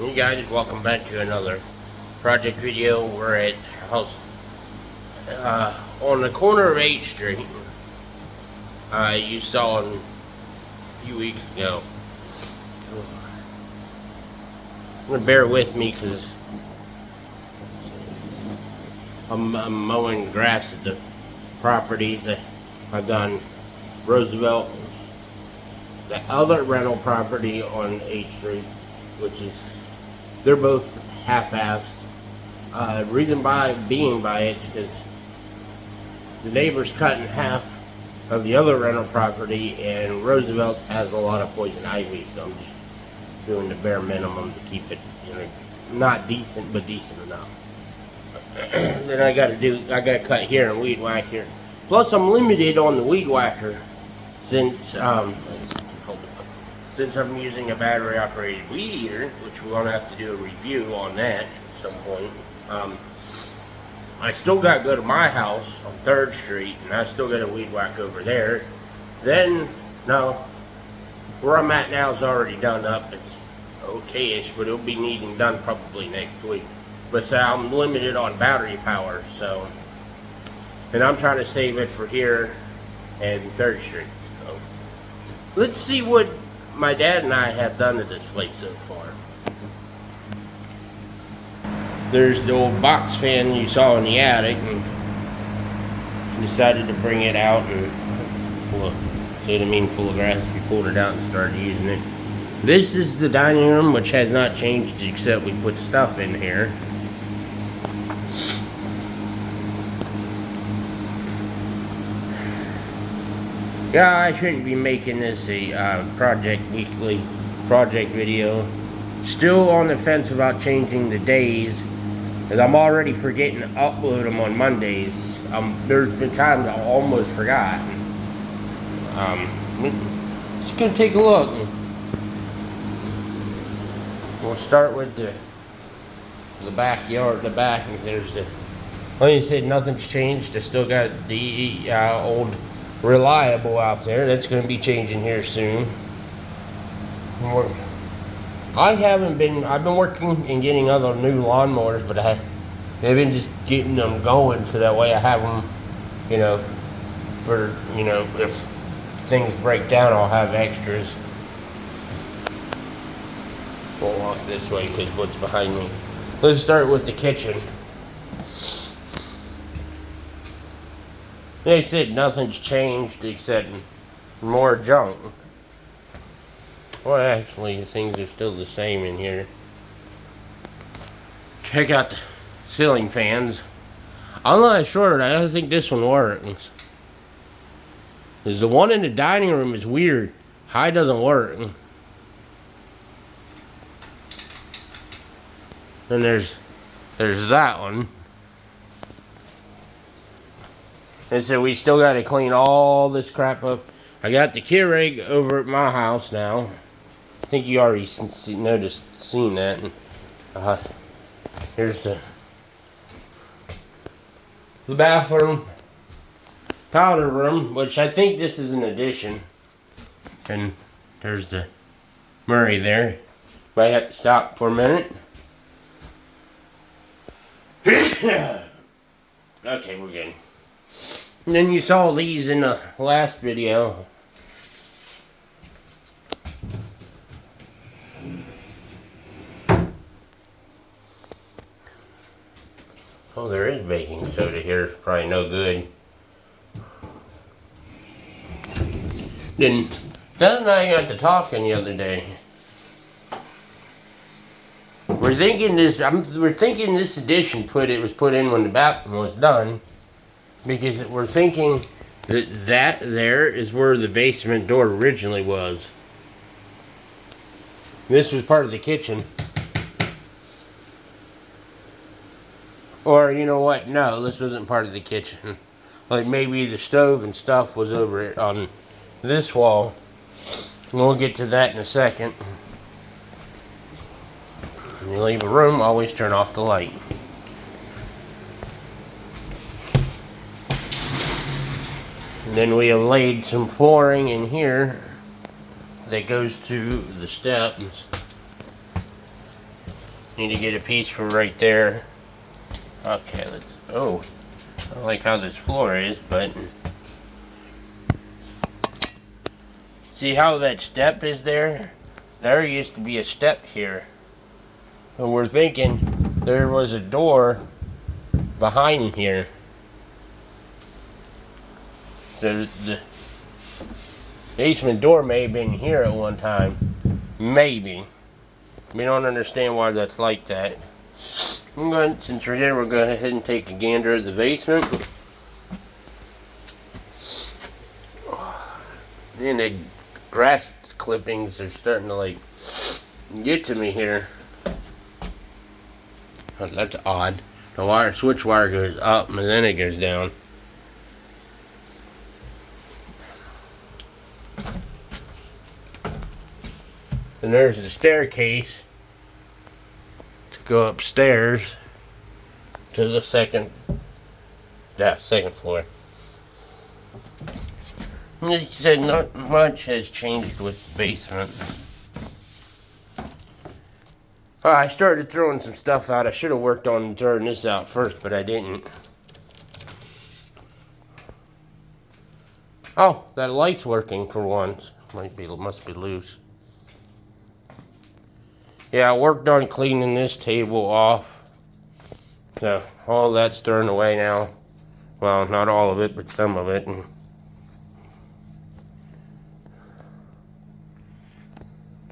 You guys, welcome back to another project video. We're at house on the corner of 8th Street. You saw a few weeks ago. I'm gonna bear with me because I'm mowing grass at the properties. I've done Roosevelt, the other rental property on 8th Street, which is, they're both half-assed. Reason being by it's because the neighbor's cutting half of the other rental property, and Roosevelt has a lot of poison ivy, so I'm just doing the bare minimum to keep it, not decent, but decent enough. Then I gotta cut here and weed whack here. Plus, I'm limited on the weed whacker since I'm using a battery-operated weed eater, which we're gonna have to do a review on that at some point. I still gotta go to my house on 3rd Street, and I still got a weed whack over there. Then, no, where I'm at now is already done up. It's okay-ish, but it'll be needing done probably next week. But so I'm limited on battery power, so, and I'm trying to save it for here and 3rd Street. So, let's see what my dad and I have done to this place so far. There's the old box fan you saw in the attic, and decided to bring it out and full of grass. We pulled it out and started using it. This is the dining room, which has not changed except we put stuff in here. Yeah, I shouldn't be making this a weekly project video. Still on the fence about changing the days, because I'm already forgetting to upload them on Mondays. There's been times I almost forgot. Just gonna take a look. We'll start with the backyard, the back. There's the, like I said, nothing's changed. I still got the old Reliable out there. That's going to be changing here soon. I've been working and getting other new lawnmowers, but I've been just getting them going so that way I have them, if things break down, I'll have extras. We'll walk this way because what's behind me. Let's start with the kitchen. They said nothing's changed except more junk. Well, actually, things are still the same in here. Check out the ceiling fans. I'm not sure. I don't think this one works. Because the one in the dining room is weird. High doesn't work. Then there's that one. And so we still got to clean all this crap up. I got the Keurig over at my house now. I think you already seen that. And, here's the bathroom, powder room, which I think this is an addition. And there's the Murray there. Might have to stop for a minute. Okay, we're good. And then you saw these in the last video. Oh, there is baking soda here. It's probably no good. Then Dad and I got to talking the other day. We're thinking this addition was put in when the bathroom was done. Because we're thinking that there is where the basement door originally was. This was part of the kitchen. Or, you know what? No, this wasn't part of the kitchen. Like maybe the stove and stuff was over it on this wall. We'll get to that in a second. When you leave a room, always turn off the light. And then we have laid some flooring in here that goes to the steps. Need to get a piece from right there. Okay, let's. Oh, I don't like how this floor is, but see how that step is there? There used to be a step here. And we're thinking there was a door behind here. So the basement door may have been here at one time. Maybe. We don't understand why that's like that. Since we're here, we're going to go ahead and take a gander at the basement. And the grass clippings are starting to like get to me here. Oh, that's odd. The switch wire goes up and then it goes down. And there's the staircase to go upstairs to the second floor. Like he said, not much has changed with the basement. I started throwing some stuff out. I should have worked on throwing this out first, but I didn't. Oh, that light's working for once. Must be loose. Yeah, I worked on cleaning this table off. So all that's thrown away now. Well, not all of it, but some of it.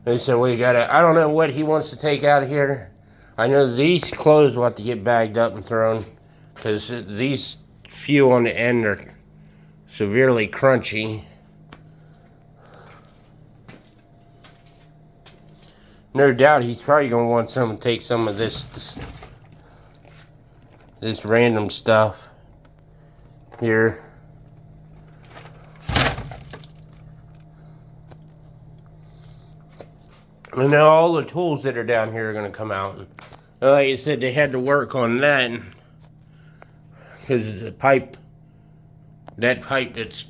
And so we gotta, I don't know what he wants to take out of here. I know these clothes will have to get bagged up and thrown, because these few on the end are severely crunchy. No doubt he's probably going to want someone to take some of this random stuff here. And now all the tools that are down here are going to come out. Like I said, they had to work on that because the pipe, that pipe that's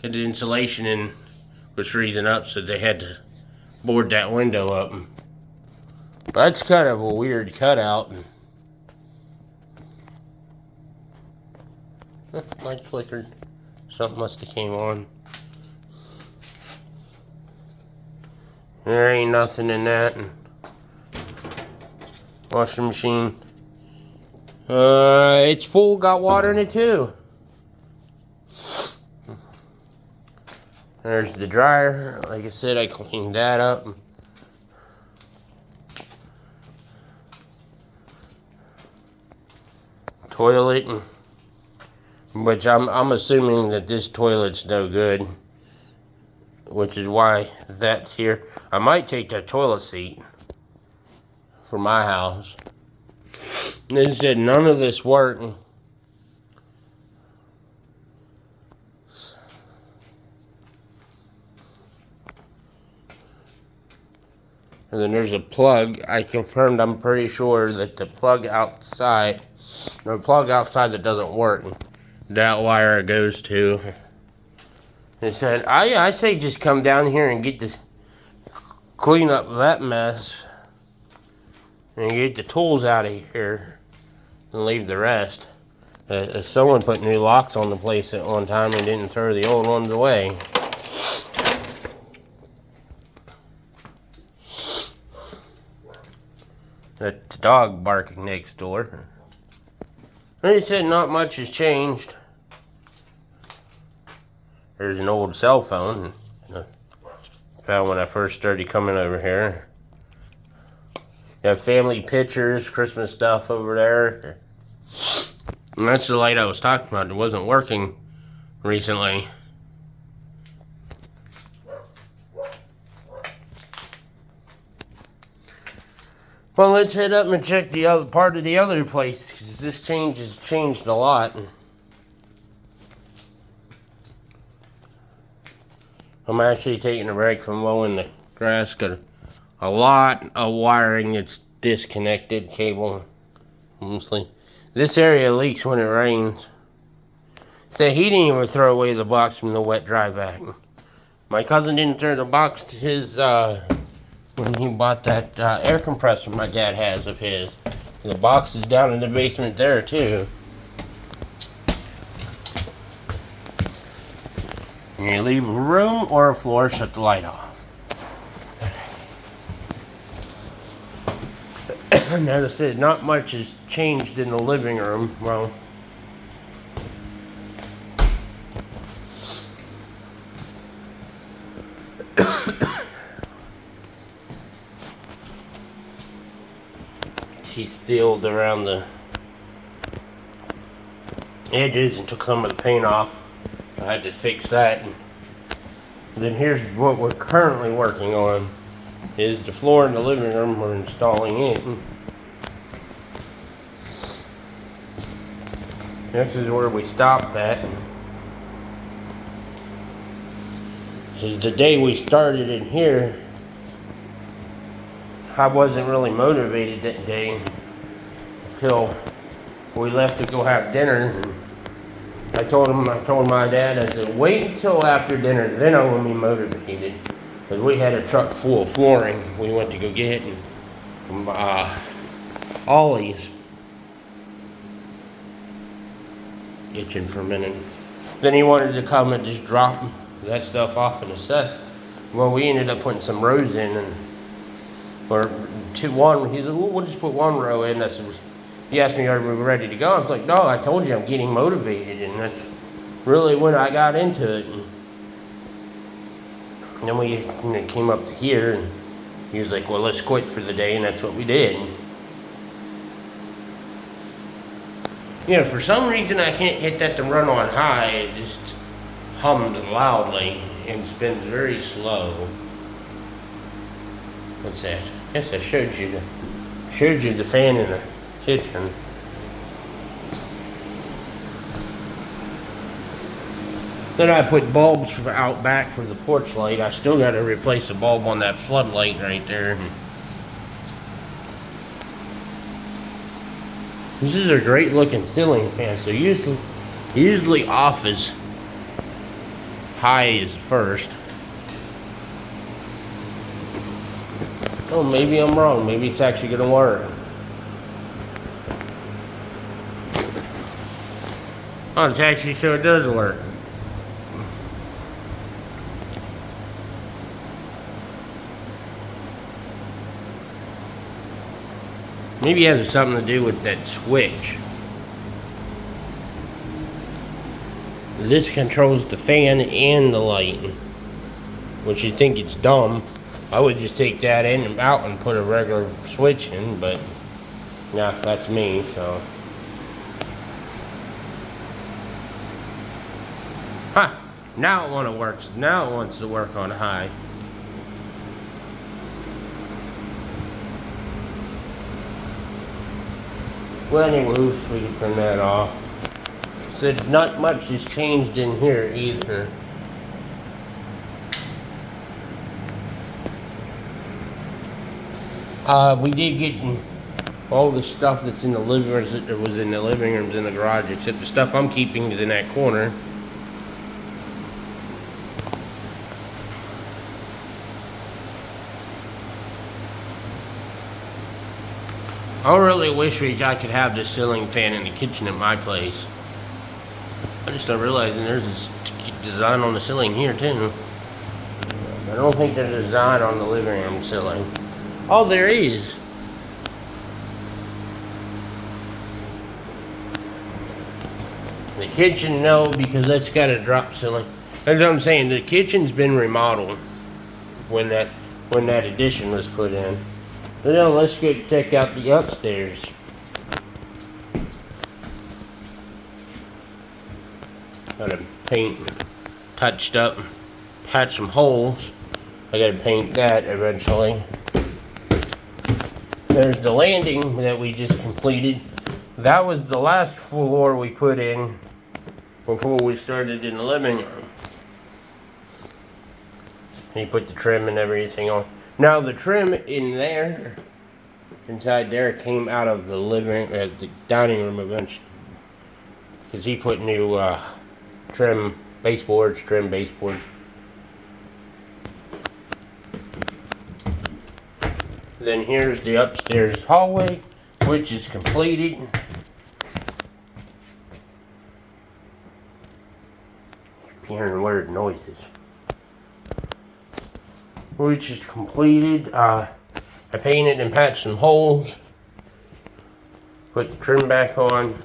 got the insulation in was freezing up, so they had to board that window up. That's kind of a weird cutout. Light flickered. Something must have came on. There ain't nothing in that. Washing machine. It's full. Got water in it too. There's the dryer. Like I said, I cleaned that up. Toilet, which I'm assuming that this toilet's no good, which is why that's here. I might take that toilet seat for my house. They said none of this worked. And then there's a plug. I confirmed, I'm pretty sure that the plug outside that doesn't work, that wire it goes to. They said, I say just come down here and get this, clean up that mess, and get the tools out of here, and leave the rest. Someone put new locks on the place at one time and didn't throw the old ones away. That dog barking next door. They said not much has changed. There's an old cell phone found when I first started coming over here. You have family pictures, Christmas stuff over there. And that's the light I was talking about. It wasn't working recently. Well, let's head up and check the other part of the other place, because this change has changed a lot. I'm actually taking a break from mowing the grass. Got a lot of wiring that's disconnected, cable mostly. This area leaks when it rains. So he didn't even throw away the box from the wet dry vac. My cousin didn't throw the box to his when he bought that air compressor my dad has of his. And the box is down in the basement there too. And you leave a room or a floor, shut the light off. And as I said, not much has changed in the living room. Well, she sealed around the edges and took some of the paint off. I had to fix that. And then here's what we're currently working on, is the floor in the living room. We're installing it. This is where we stopped at. This is the day we started in here. I wasn't really motivated that day until we left to go have dinner. And I told my dad, I said, wait until after dinner, then I'm going to be motivated. Because we had a truck full of flooring we went to go get from Ollie's. Itching for a minute. Then he wanted to come and just drop that stuff off in the cess. Well, we ended up putting some rows in, and one. He said, well, we'll just put one row in. I said, he asked me, are we ready to go? I was like, no, I told you I'm getting motivated, and that's really when I got into it. And then we came up to here, and he was like, well, let's quit for the day, and that's what we did. For some reason I can't get that to run on high. It just hums loudly and spins very slow. What's that? I guess I showed you the fan in the kitchen. Then I put bulbs out back for the porch light. I still got to replace the bulb on that floodlight right there. This is a great looking ceiling fan. So usually off as high as first. Oh, maybe I'm wrong. Maybe it's actually going to work. Oh, it's actually, so it does work. Maybe it has something to do with that switch. This controls the fan and the light, which you'd think it's dumb. I would just take that in and out and put a regular switch in, but yeah, that's me, so. Now it works. Now it wants to work on high. Well, anyway, we can turn that off. Said not much has changed in here either. We did get all the stuff that's in the living rooms that was in the living rooms in the garage, except the stuff I'm keeping is in that corner. I really wish I could have this ceiling fan in the kitchen at my place. I just not realizing there's this design on the ceiling here too. I don't think there's a design on the living room ceiling. Oh, there is. The kitchen, no, because that's got a drop ceiling. That's what I'm saying. The kitchen's been remodeled when that addition was put in. But now let's go check out the upstairs. Got to paint, touched up, patch some holes. I got to paint that eventually. There's the landing that we just completed. That was the last floor we put in before we started in the living room. He put the trim and everything on. Now the trim in there, inside there, came out of the the dining room eventually, because he put new trim baseboards. Then here's the upstairs hallway, which is completed. Hearing weird noises. Which is completed. I painted and patched some holes. Put the trim back on.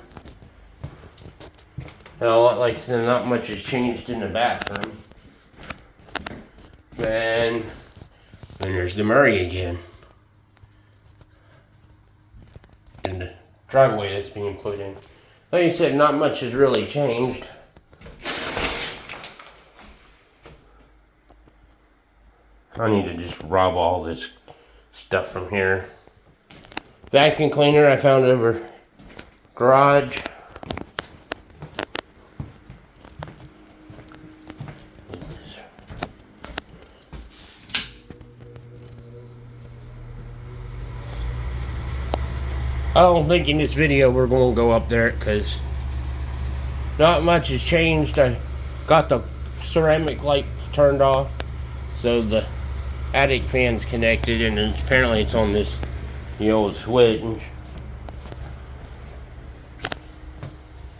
Now, like I said, not much has changed in the bathroom. Then there's the Murray again. And the driveway that's being put in. Like I said, not much has really changed. I need to just rob all this stuff from here. Vacuum cleaner I found over garage. I don't think in this video we're going to go up there because not much has changed. I got the ceramic light turned off, so the attic fan's connected, and apparently it's on this the old switch.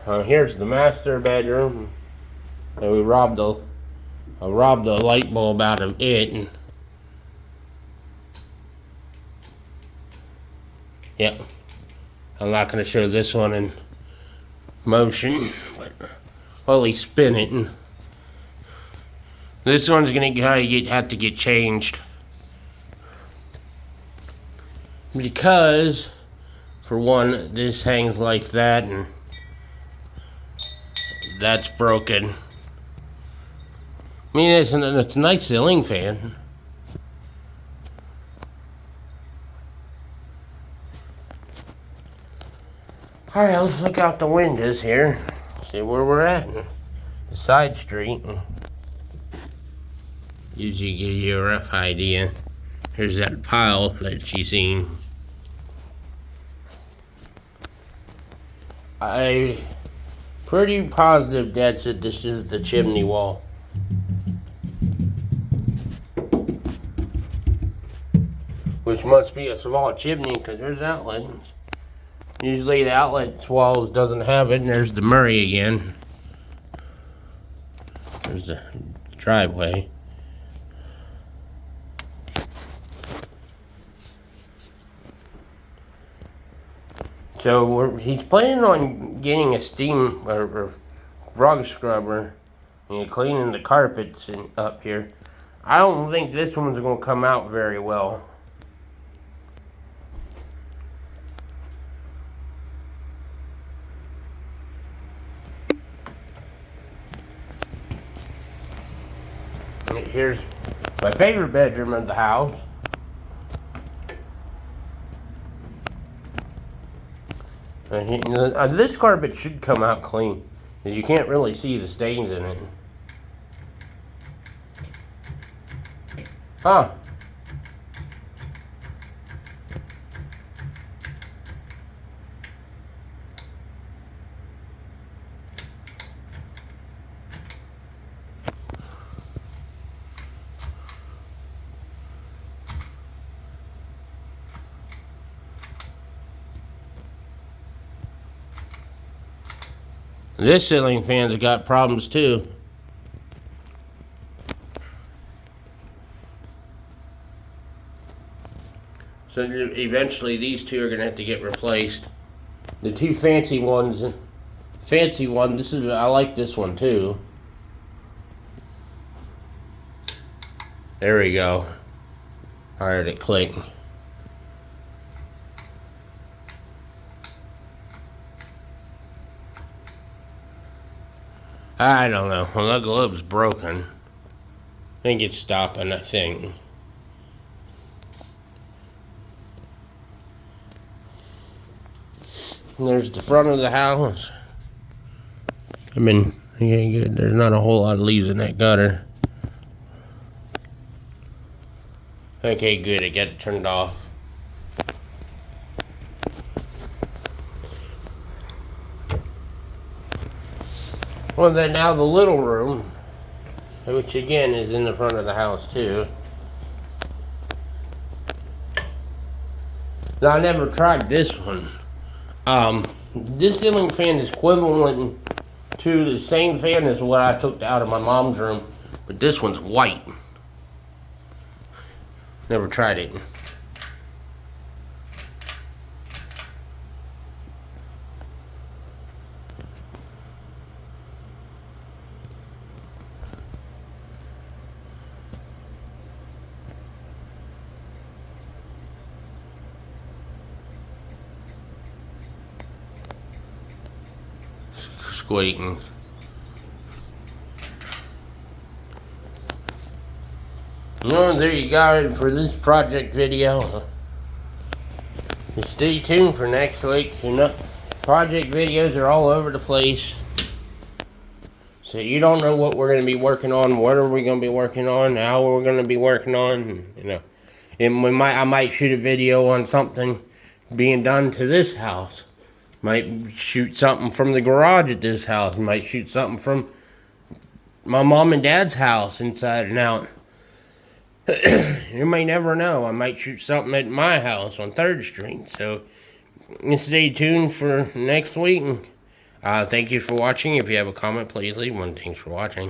Here's the master bedroom, and I robbed the light bulb out of it. And yep. I'm not going to show this one in motion, but I'll at least spin it. And this one's going to have to get changed because, for one, this hangs like that, and that's broken. I mean, it's a nice ceiling fan. Alright, let's look out the windows here. See where we're at. The side street. Usually give you a rough idea. Here's that pile that you seen. I'm pretty positive Dad said this is the chimney wall. Which must be a small chimney because there's outlets. Usually the outlet walls doesn't have it, and there's the Murray again. There's the driveway. So he's planning on getting a steam or rug scrubber and cleaning the carpets up here. I don't think this one's going to come out very well. Here's my favorite bedroom of the house. This carpet should come out clean, because you can't really see the stains in it. Huh. This ceiling fan's got problems too. So eventually these two are going to have to get replaced. The two fancy ones, I like this one too. There we go. I heard it click. I don't know. Well, the globe's broken. I think it's stopping, I think. And there's the front of the house. I mean, there's not a whole lot of leaves in that gutter. Okay, good. I got it turned off. Well, then now the little room, which again is in the front of the house too. Now, I never tried this one. This ceiling fan is equivalent to the same fan as what I took out of my mom's room, but this one's white. Never tried it. Squeaking. Well, there you got it for this project video. Stay tuned for next week. Project videos are all over the place. So you don't know what we're going to be working on, what are we going to be working on, how we're going to be working on, And I might shoot a video on something being done to this house. Might shoot something from the garage at this house. Might shoot something from my mom and dad's house inside and out. You may never know. I might shoot something at my house on 3rd Street. So stay tuned for next week. Thank you for watching. If you have a comment, please leave one. Thanks for watching.